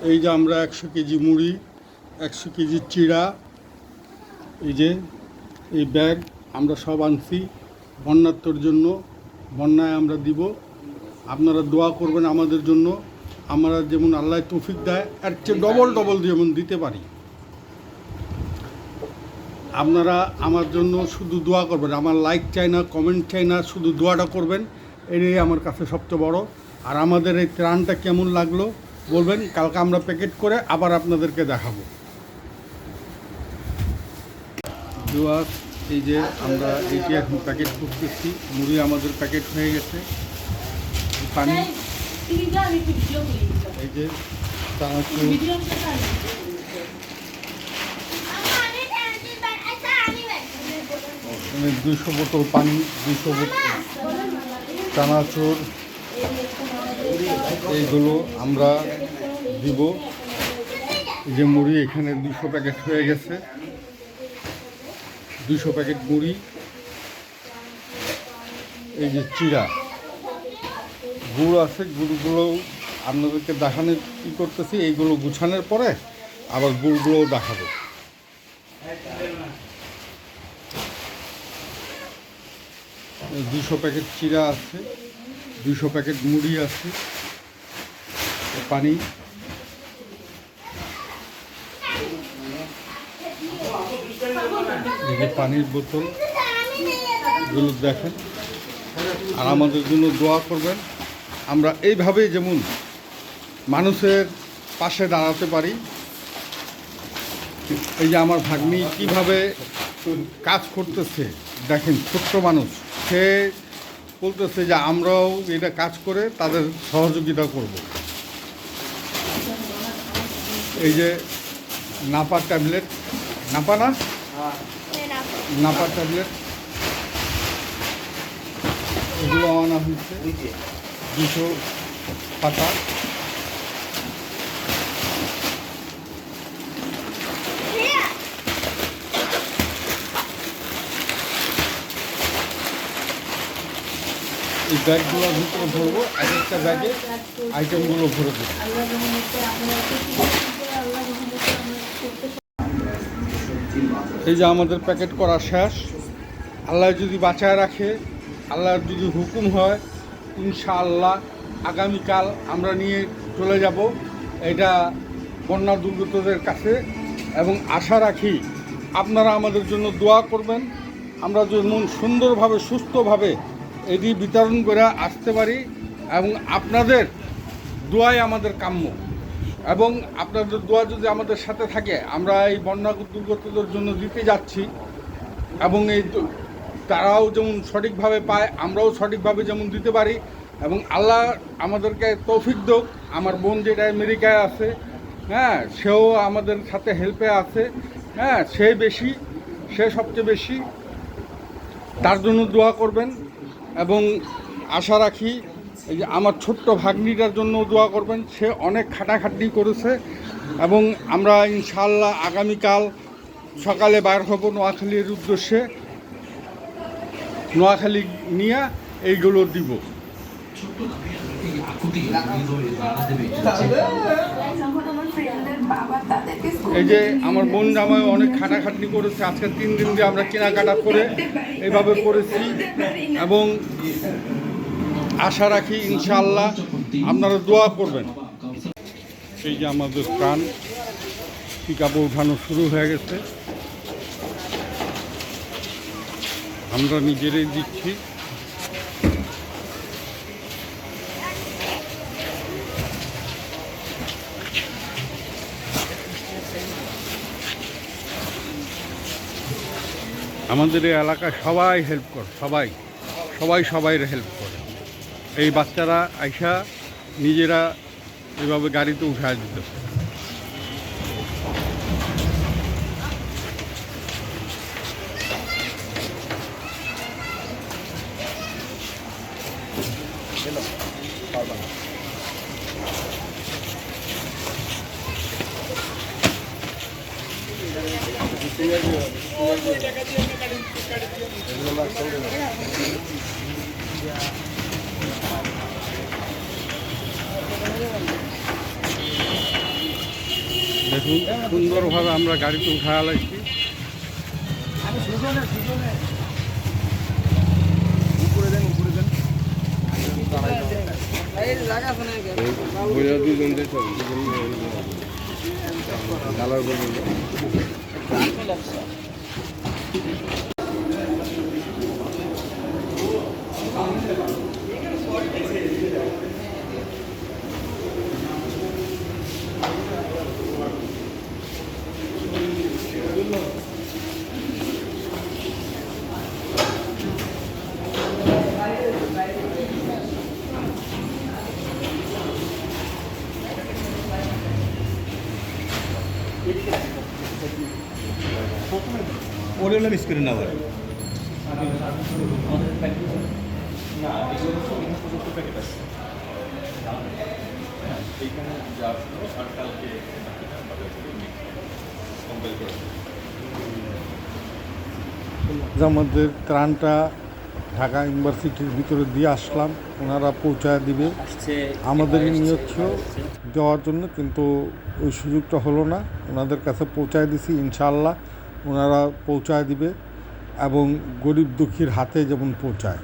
এই যে আমরা 100 কেজি মুড়ি, 100 কেজি চিড়া, এই যে এই ব্যাগ আমরা সব আনছি বন্যার্থর জন্য। বন্যায় আমরা দিব, আপনারা দোয়া করবেন আমাদের জন্য। আমরা যেমন আল্লাহ তৌফিক দেয় এর চেয়ে ডবল যেমন দিতে পারি। আপনারা আমার জন্য শুধু দোয়া করবেন, আমার লাইক চাই না, কমেন্ট চাই না, শুধু দোয়াটা করবেন, এটাই আমার কাছে সবচেয়ে বড়। আর আমাদের এই ত্রাণটা কেমন লাগলো বলবেন, কালকে আমরা প্যাকেট করে আবার আপনাদেরকে দেখাবো। দোয়া, এই যে আমরা এইটি এখন প্যাকেট করতেছি, মুড়ি আমাদের প্যাকেট হয়ে গেছে। পানি, এই যে চানাচুর, 200 বোতল পানি, 200 বোতল চানাচুর, এইগুলো আমরা দিব। এই যে মুড়ি এখানে 200 প্যাকেট হয়ে গেছে, 200 প্যাকেট মুড়ি। এই যে চিড়া, গুড় আছে, গুড়গুলো আপনাদেরকে দেখানোর কী করতেছি, এইগুলো গুছানোর পরে আবার গুড়গুলোও দেখাবো। 200 প্যাকেট চিড়া আছে, 200 প্যাকেট মুড়ি আছে, পানি, এই যে পানির বোতল, এগুলো দেখেন। আর আমাদের জন্য দোয়া করবেন, আমরা এইভাবেই যেমন মানুষের পাশে দাঁড়াতে পারি। এই যে আমার ভাগ্নি কীভাবে কাজ করতেছে দেখেন, ছোট্ট মানুষ, সে বলতেছে যে আমরাও এটা কাজ করে তাদের সহযোগিতা করব। এই যে নাপা ট্যাবলেট, নাপা না নাপা ট্যাবলেট, এগুলো আনা হয়েছে 200 পাতা। এই ব্যাগগুলোর ভিতরে ভরবো, এক একটা ব্যাগে আইটেমগুলো ভরে দেবো। এই যে আমাদের প্যাকেট করা শেষ। আল্লাহ যদি বাঁচায় রাখে, আল্লাহর যদি হুকুম হয়, ইনশাআল্লাহ আগামীকাল আমরা নিয়ে চলে যাব এটা বন্যা দুর্গতদের কাছে। এবং আশা রাখি আপনারা আমাদের জন্য দোয়া করবেন, আমরা যেমন সুন্দরভাবে সুস্থভাবে এটি বিতরণ করে আসতে পারি। এবং আপনাদের দোয়াই আমাদের কাম্য, এবং আপনাদের দোয়া যদি আমাদের সাথে থাকে, আমরা এই বন্যা দুর্গতদের জন্য দিতে যাচ্ছি, এবং এই তারাও যেমন সঠিকভাবে পায়, আমরাও সঠিকভাবে যেমন দিতে পারি। এবং আল্লাহ আমাদেরকে তৌফিক দেক। আমার বোন যেটা আমেরিকায় আছে, হ্যাঁ, সেও আমাদের সাথে হেল্পে আছে, হ্যাঁ, সে সবচেয়ে বেশি, তার জন্য দোয়া করবেন। এবং আশা রাখি এই যে আমার ছোট্ট ভাগ্নিটার জন্য দোয়া করবেন, সে অনেক খাটাখাটনি করেছে। এবং আমরা ইনশাআল্লাহ আগামীকাল সকালে বার হব নোয়াখালীর উদ্দেশ্যে, নোয়াখালী নিয়ে এইগুলো দিব। এই যে আমার বোন জামাই অনেক খাটাখাটনি করেছে, আজকে 3 দিন দিয়ে আমরা কেনাকাটা করে এইভাবে করেছি। এবং আশা রাখি ইনশাআল্লাহ আপনারা দোয়া করবেন। এই যে আমাদের প্রাণ পিকআপে উঠানো শুরু হয়ে গেছে, আমরা নিজেরাই দিচ্ছি। আমাদের এই এলাকায় সবাই হেল্প করে, সবাই হেল্প করে। এই বাচ্চারা আইসা নিজেরা এভাবে গাড়িতে উঠায় দিতেছে। সুন্দরভাবে আমরা গাড়িতে উঠায় লাগছি। ওরেলা মিস করে নেওয়ার আমাদের ত্রাণটা ঢাকা ইউনিভার্সিটির ভিতরে দিয়ে আসলাম, ওনারা পৌঁছায় দিবে। আমাদের নিয়ত ছিল দেওয়ার জন্য, কিন্তু ওই সুযোগটা হলো না। ওনাদের কাছে পৌঁছায় দিছি, ইনশাআল্লাহ ওনারা পৌঁছায় দিবে এবং গরিব দুঃখীর হাতে যেমন পৌঁছায়।